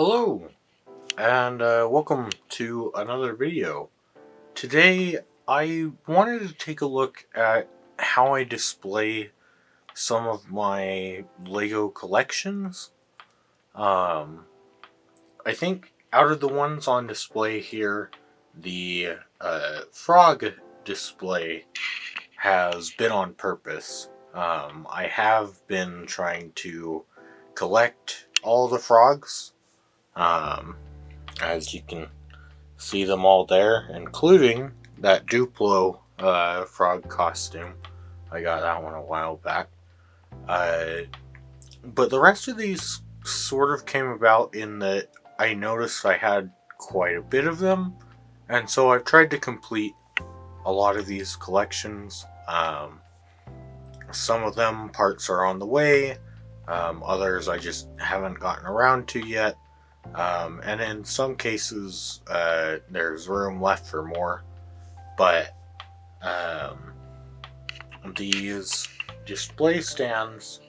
Hello, and welcome to another video. Today, I wanted to take a look at how I display some of my Lego collections. Um, I think out of the ones on display here, the frog display has been on purpose. I have been trying to collect all the frogs. Um, as you can see them all there, including that Duplo frog costume. I got that one a while back. Uh, but the rest of these sort of came about in that I noticed I had quite a bit of them, and so I've tried to complete a lot of these collections. Some of them parts are on the way, others I just haven't gotten around to yet. And in some cases, there's room left for more. But um, these display stands,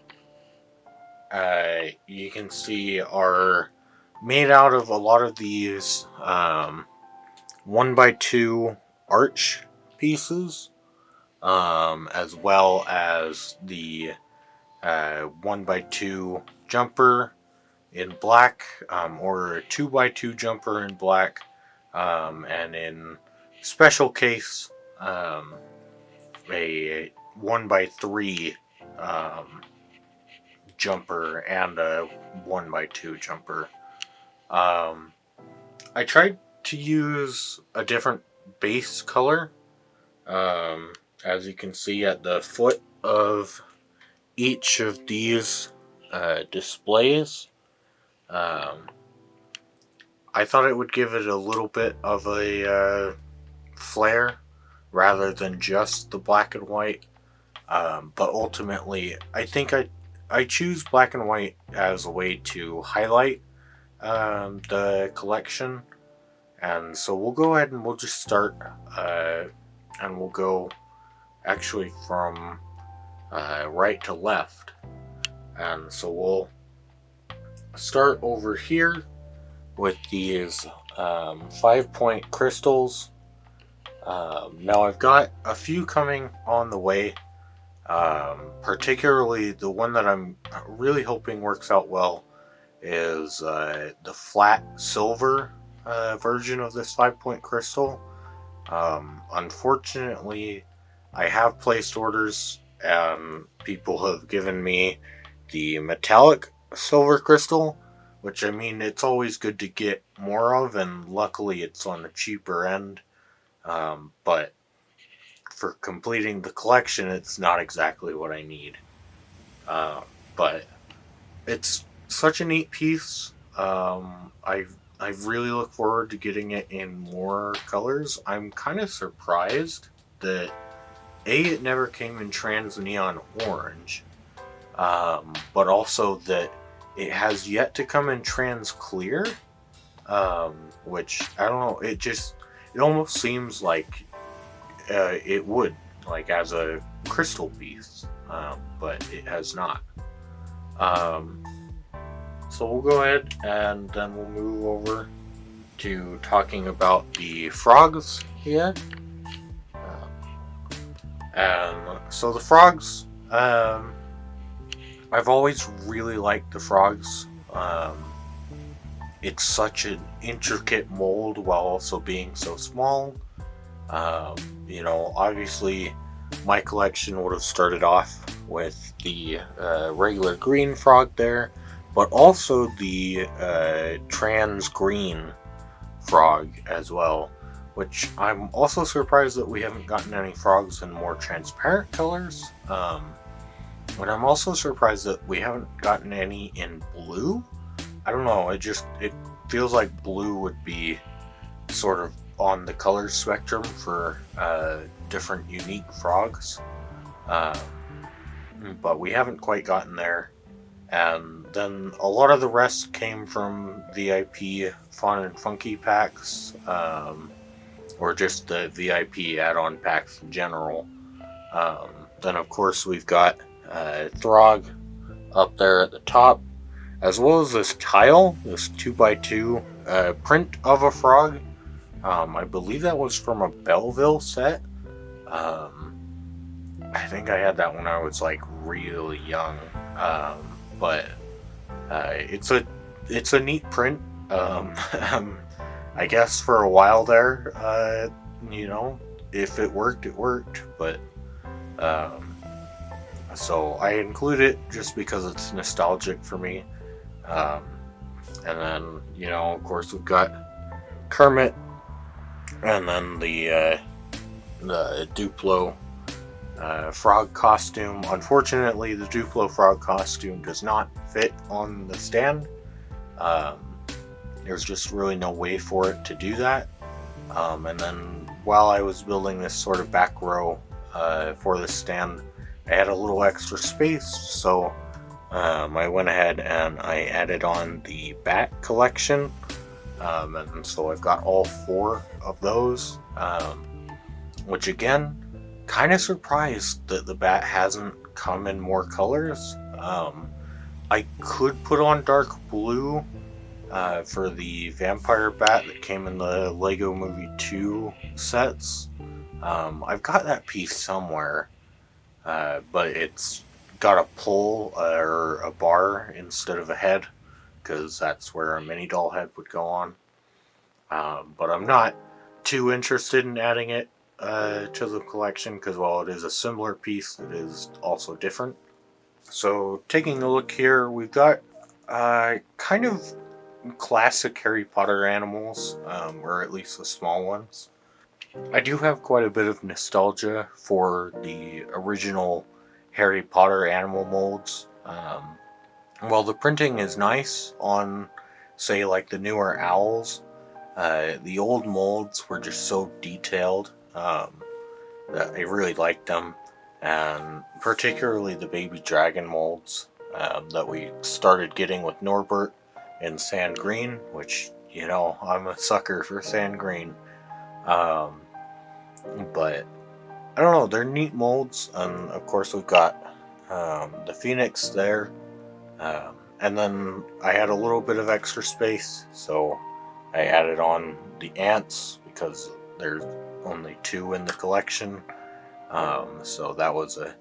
you can see, are made out of a lot of these 1x2 arch pieces, as well as the 1x2 jumper in black, or a 2x2 jumper in black, and in special case, a 1x3 jumper and a 1x2 jumper. I tried to use a different base color, as you can see at the foot of each of these displays. I thought it would give it a little bit of a flair rather than just the black and white. But ultimately, I think I choose black and white as a way to highlight the collection. And so we'll go ahead and we'll just start, and we'll go actually from right to left. And so we'll start over here with these 5-point crystals. Now I've got a few coming on the way, particularly the one that I'm really hoping works out well is the flat silver version of this 5-point crystal. Unfortunately, I have placed orders and people have given me the metallic silver crystal, which, I mean, it's always good to get more of, and luckily it's on the cheaper end. But for completing the collection, it's not exactly what I need. But it's such a neat piece. I really look forward to getting it in more colors. I'm kind of surprised that it never came in trans neon orange, but also that it has yet to come in trans clear, which I don't know. It almost seems like it would, like, as a crystal piece, but it has not. So we'll go ahead and then we'll move over to talking about the frogs here. And so the frogs, I've always really liked the frogs. It's such an intricate mold while also being so small. Obviously my collection would have started off with the regular green frog there, but also the trans green frog as well, which I'm also surprised that we haven't gotten any frogs in more transparent colors. And I'm also surprised that we haven't gotten any in blue. I don't know, it feels like blue would be sort of on the color spectrum for different unique frogs. But we haven't quite gotten there. And then a lot of the rest came from VIP Fun and Funky packs, or just the VIP add-on packs in general. Then of course we've got Throg up there at the top, as well as this tile, this 2x2 print of a frog. I believe that was from a Belleville set. I think I had that when I was like really young, but it's a neat print. I guess for a while there, if it worked, it worked. But so I include it just because it's nostalgic for me. And then of course we've got Kermit, and then the Duplo frog costume. Unfortunately, the Duplo frog costume does not fit on the stand. There's just really no way for it to do that. And then while I was building this sort of back row for this stand, I had a little extra space, so I went ahead and I added on the bat collection. And so I've got all 4 of those, which again, kind of surprised that the bat hasn't come in more colors. I could put on dark blue for the vampire bat that came in the Lego Movie 2 sets. I've got that piece somewhere, but it's got a pole or a bar instead of a head, because that's where a mini doll head would go on. But I'm not too interested in adding it to the collection, because while it is a similar piece, it is also different. So taking a look here, we've got kind of classic Harry Potter animals, or at least the small ones. I do have quite a bit of nostalgia for the original Harry Potter animal molds. While the printing is nice on, say, like the newer owls, the old molds were just so detailed that I really liked them, and particularly the baby dragon molds that we started getting with Norbert in sand green, which, I'm a sucker for sand green. But I don't know, they're neat molds, and of course we've got the Phoenix there, and then I had a little bit of extra space, so I added on the ants because there's only 2 in the collection, so that was a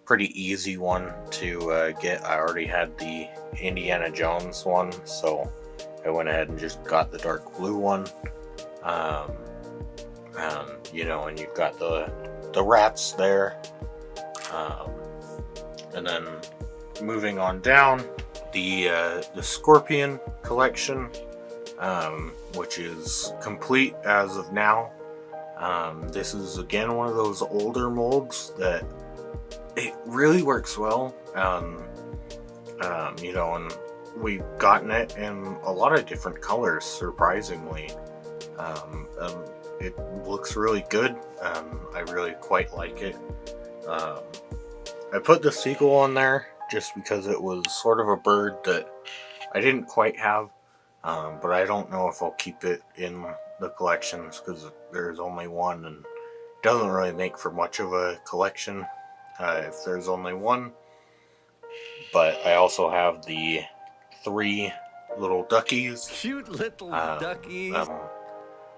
pretty easy one to get. I already had the Indiana Jones one, so I went ahead and just got the dark blue one. And you've got the rats there. And then moving on down, the Scorpion collection, which is complete as of now. This is again one of those older molds that it really works well. And we've gotten it in a lot of different colors, surprisingly. It looks really good, and I really quite like it. I put the seagull on there just because it was sort of a bird that I didn't quite have, but I don't know if I'll keep it in the collections because there's only one, and it doesn't really make for much of a collection if there's only one. But I also have the 3 little duckies. Cute little duckies.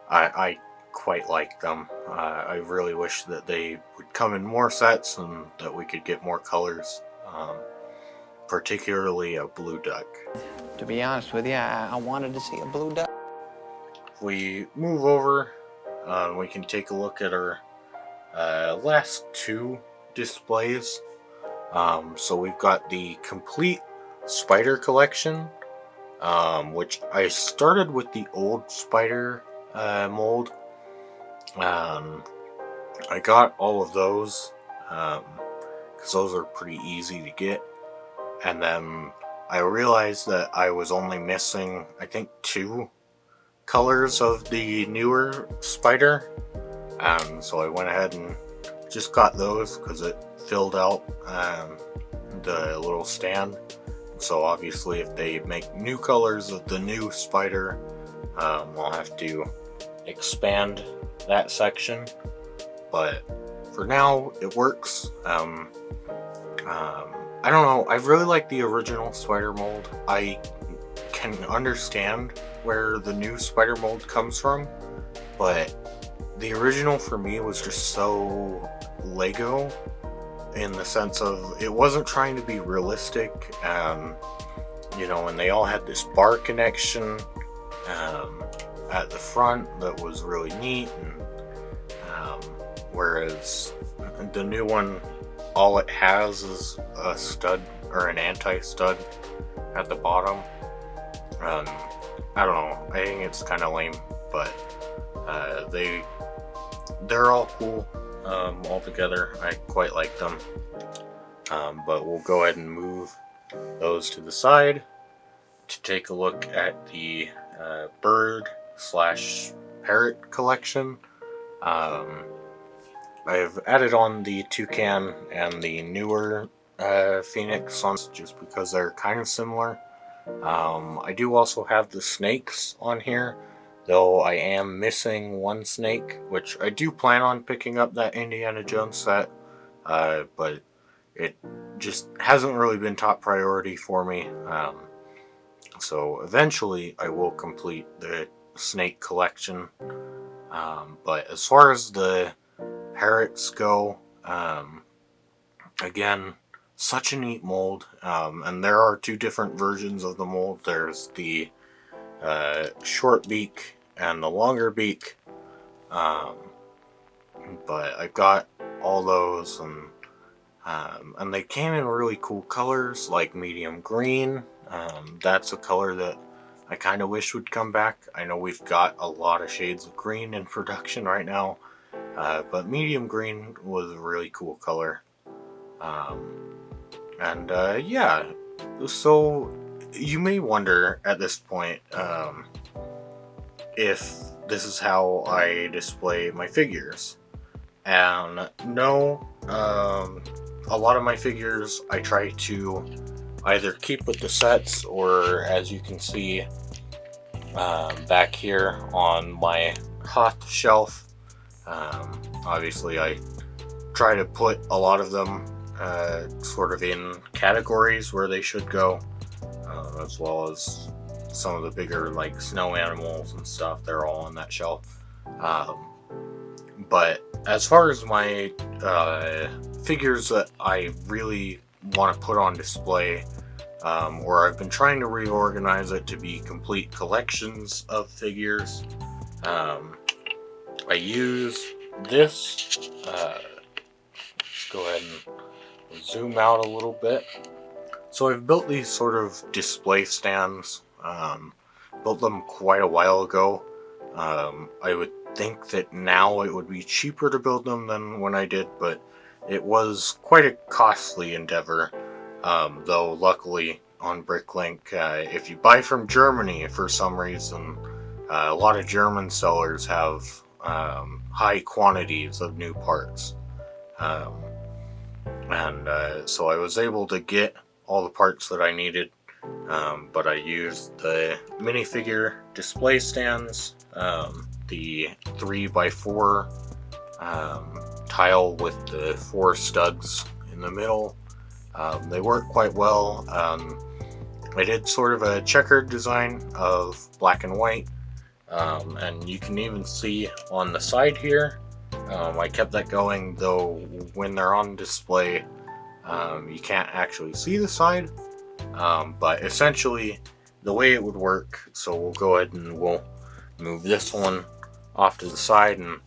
I quite like them. I really wish that they would come in more sets and that we could get more colors, particularly a blue duck. To be honest with you, I wanted to see a blue duck. If we move over, we can take a look at our last 2 displays. So we've got the complete spider collection, which I started with the old spider mold. I got all of those because those are pretty easy to get, and then I realized that I was only missing, I think, 2 colors of the newer spider, so I went ahead and just got those because it filled out the little stand. So obviously if they make new colors of the new spider, I'll have to expand that section, but for now it works. I don't know, I really like the original spider mold. I can understand where the new spider mold comes from, but the original for me was just so Lego in the sense of it wasn't trying to be realistic, and they all had this bar connection at the front that was really neat, and whereas the new one, all it has is a stud or an anti-stud at the bottom. I don't know, I think it's kind of lame, but they're all cool all together. I quite like them, but we'll go ahead and move those to the side to take a look at the bird slash parrot collection. I've added on the toucan and the newer phoenix on just because they're kind of similar. I do also have the snakes on here, though I am missing one snake, which I do plan on picking up that Indiana Jones set, but it just hasn't really been top priority for me. So eventually I will complete the snake collection. But as far as the parrots go, again, such a neat mold, and there are two different versions of the mold. There's the short beak and the longer beak, but I've got all those, and they came in really cool colors like medium green. That's a color that I kind of wish would come back. I know we've got a lot of shades of green in production right now, but medium green was a really cool color. Yeah, so you may wonder at this point if this is how I display my figures. And no, a lot of my figures I try to either keep with the sets, or as you can see back here on my Hoth shelf, obviously I try to put a lot of them sort of in categories where they should go, as well as some of the bigger like snow animals and stuff. They're all on that shelf. But as far as my figures that I really want to put on display, or I've been trying to reorganize it to be complete collections of figures, I use this. Let's go ahead and zoom out a little bit. So I've built these sort of display stands. Built them quite a while ago. I would think that now it would be cheaper to build them than when I did, but it was quite a costly endeavor. Though luckily on Bricklink, if you buy from Germany for some reason, a lot of German sellers have high quantities of new parts. So I was able to get all the parts that I needed, but I used the minifigure display stands, the 3x4 tile with the 4 studs in the middle. They work quite well. I did sort of a checkered design of black and white, and you can even see on the side here, I kept that going, though when they're on display, you can't actually see the side, but essentially the way it would work, so we'll go ahead and we'll move this one off to the side. And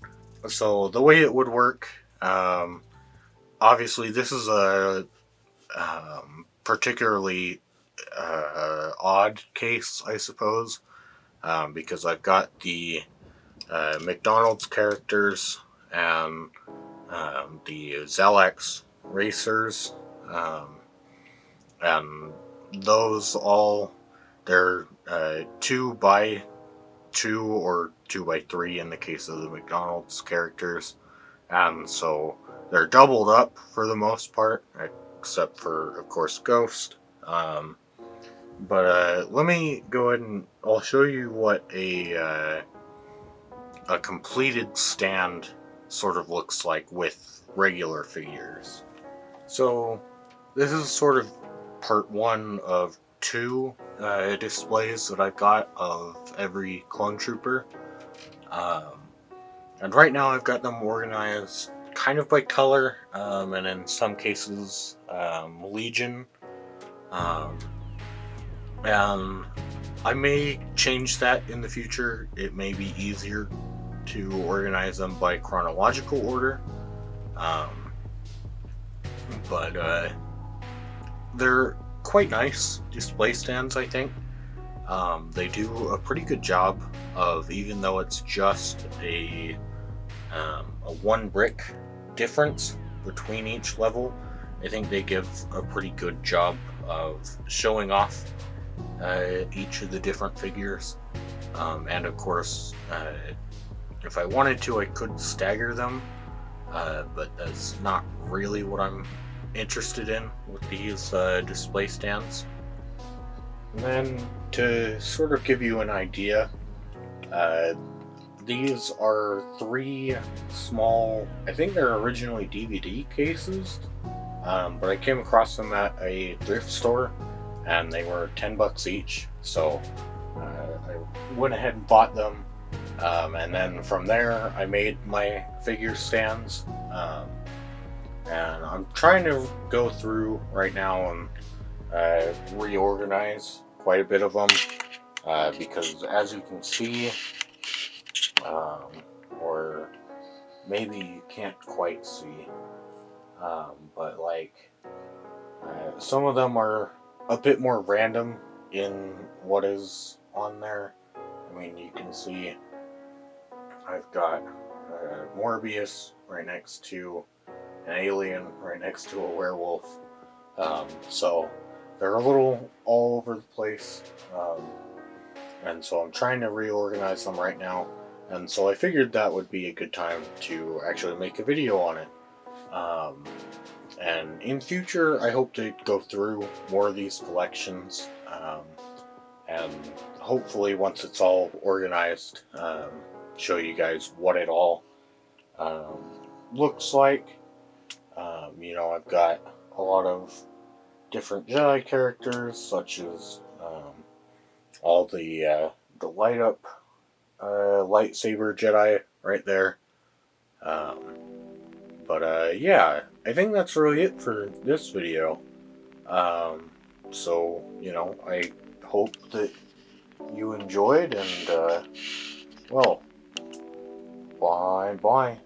so the way it would work, obviously this is a particularly odd case, I suppose, because I've got the McDonald's characters and the Zalax racers, and those all, they're 2x2 or 2x3 in the case of the McDonald's characters, and so they're doubled up for the most part, except for, of course, Ghost. But let me go ahead and I'll show you what a completed stand sort of looks like with regular figures. So this is sort of part one of two displays that I've got of every clone trooper. And right now I've got them organized kind of by color, and in some cases Legion. And I may change that in the future. It may be easier to organize them by chronological order. But they're quite nice display stands, I think. They do a pretty good job of, even though it's just a one brick difference between each level, I think they give a pretty good job of showing off each of the different figures. And of course, if I wanted to, I could stagger them, but that's not really what I'm interested in with these display stands. And then to sort of give you an idea, these are 3 small, I think they're originally DVD cases, but I came across them at a thrift store and they were $10 each, so I went ahead and bought them, and then from there I made my figure stands, and I'm trying to go through right now and reorganize quite a bit of them, because as you can see, or maybe you can't quite see, but like some of them are a bit more random in what is on there. I mean, you can see I've got Morbius right next to an alien, right next to a werewolf, so they're a little all over the place, and so I'm trying to reorganize them right now, and so I figured that would be a good time to actually make a video on it. And in future, I hope to go through more of these collections, and hopefully once it's all organized, show you guys what it all looks like. You know, I've got a lot of different Jedi characters, such as all the light up lightsaber Jedi right there. But yeah, I think that's really it for this video. So, you know, I hope that you enjoyed, and well, bye bye.